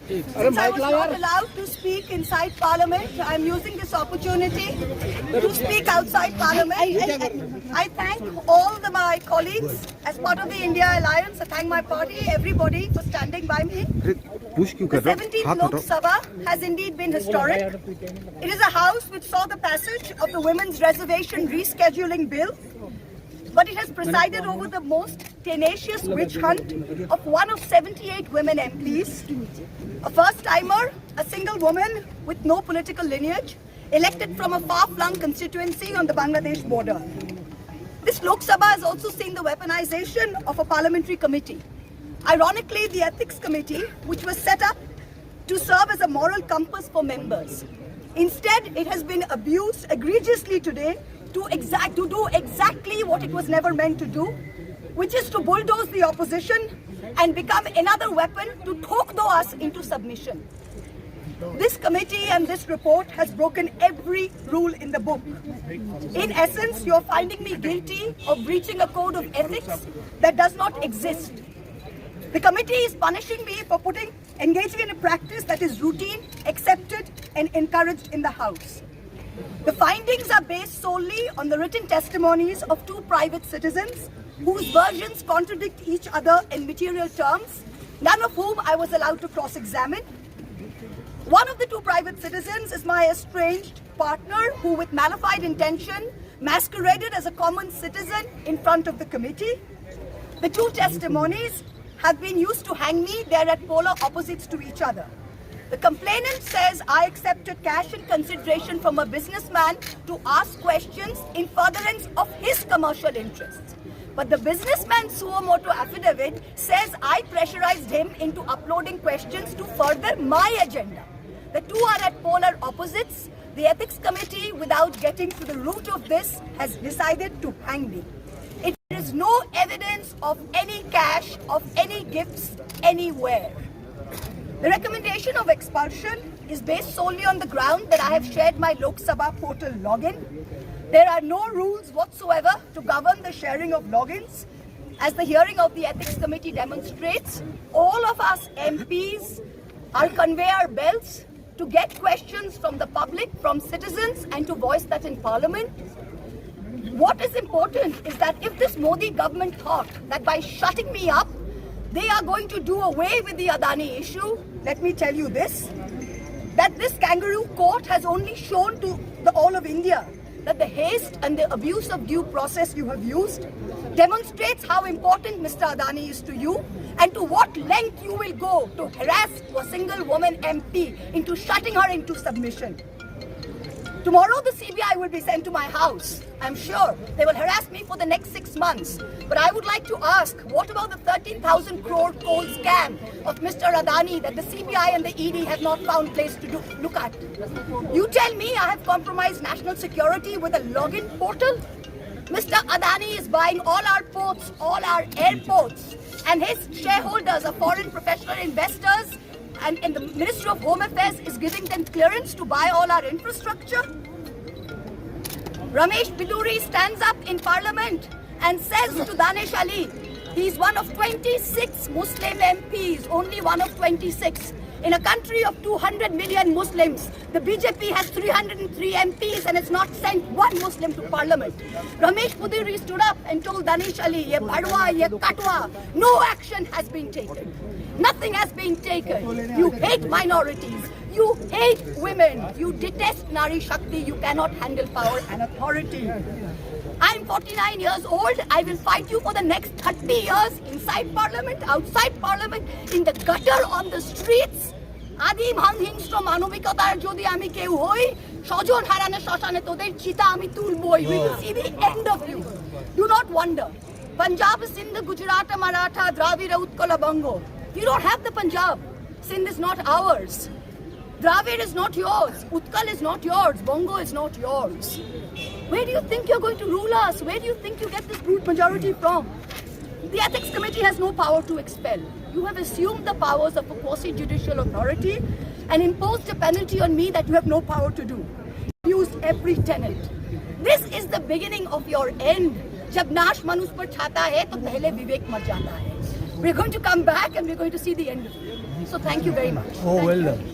Since I was not allowed to speak inside Parliament, I am using this opportunity to speak outside Parliament. I thank all my colleagues as part of the India Alliance. I thank my party, everybody for standing by me. The 17th Lok Sabha has indeed been historic. It is a house which saw the passage of the Women's Reservation Rescheduling Bill, but it has presided over the most tenacious witch hunt of one of 78 women MPs, a first-timer, a single woman with no political lineage, elected from a far-flung constituency on the Bangladesh border. This Lok Sabha has also seen the weaponization of a parliamentary committee. Ironically, the Ethics Committee, which was set up to serve as a moral compass for members. Instead, it has been abused egregiously today to do exactly what it was never meant to do, which is to bulldoze the opposition and become another weapon to thokdo us into submission. This committee and this report has broken every rule in the book. In essence, you're finding me guilty of breaching a code of ethics that does not exist. The committee is punishing me for engaging in a practice that is routine, accepted, and encouraged in the House. The findings are based solely on the written testimonies of two private citizens whose versions contradict each other in material terms, none of whom I was allowed to cross-examine. One of the two private citizens is my estranged partner who, with malified intention, masqueraded as a common citizen in front of the committee. The two testimonies have been used to hang me. They're at polar opposites to each other. The complainant says I accepted cash in consideration from a businessman to ask questions in furtherance of his commercial interests. But the businessman's suo motu affidavit says I pressurized him into uploading questions to further my agenda. The two are at polar opposites. The Ethics Committee, without getting to the root of this, has decided to hang me. It is no evidence of any cash, of any gifts, anywhere. The recommendation of expulsion is based solely on the ground that I have shared my Lok Sabha portal login. There are no rules whatsoever to govern the sharing of logins. As the hearing of the Ethics Committee demonstrates, all of us MPs are conveyor belts to get questions from the public, from citizens, and to voice that in Parliament. What is important is that if this Modi government thought that by shutting me up, they are going to do away with the Adani issue, let me tell you this, that this kangaroo court has only shown to the all of India that the haste and the abuse of due process you have used demonstrates how important Mr. Adani is to you and to what length you will go to harass a single woman MP into shutting her into submission. Tomorrow the CBI will be sent to my house. I'm sure they will harass me for the next 6 months. But I would like to ask, what about the 13,000 crore coal scam of Mr. Adani that the CBI and the ED have not found place to look at? You tell me I have compromised national security with a login portal? Mr. Adani is buying all our ports, all our airports, and his shareholders are foreign professional investors, and the Ministry of Home Affairs is giving them clearance to buy all our infrastructure. Ramesh Biduri stands up in Parliament and says to Danish Ali, he's one of 26 Muslim MPs, only one of 26. In a country of 200 million Muslims, the BJP has 303 MPs and has not sent one Muslim to Parliament. Ramesh Biduri stood up and told Danish Ali, ye badwa, ye katwa, no action has been taken. Nothing has been taken. You hate minorities. You hate women. You detest Nari Shakti. You cannot handle power and authority. I'm 49 years old. I will fight you for the next 30 years inside Parliament, outside Parliament, in the gutter, on the streets. Adim Hanghingstra Manovikatar Jodi Ami Keu Hoi, Shojon Harane Shoshane Toder Chita Ami Tulboi. We will see the end of you. Do not wonder. Punjab, Sindh, Gujarat, Maratha, Dravida, Utkala, Bango. You don't have the Punjab. Sindh is not ours. Dravid is not yours. Utkal is not yours. Bongo is not yours. Where do you think you're going to rule us? Where do you think you get this brute majority from? The Ethics Committee has no power to expel. You have assumed the powers of a quasi-judicial authority and imposed a penalty on me that you have no power to do. You used every tenet. This is the beginning of your end. जब नाश मनुष्य पर छाता है तो पहले विवेक मर जाता है. we're going to come back and we're going to see the end of it. So thank you very much. Oh, well done.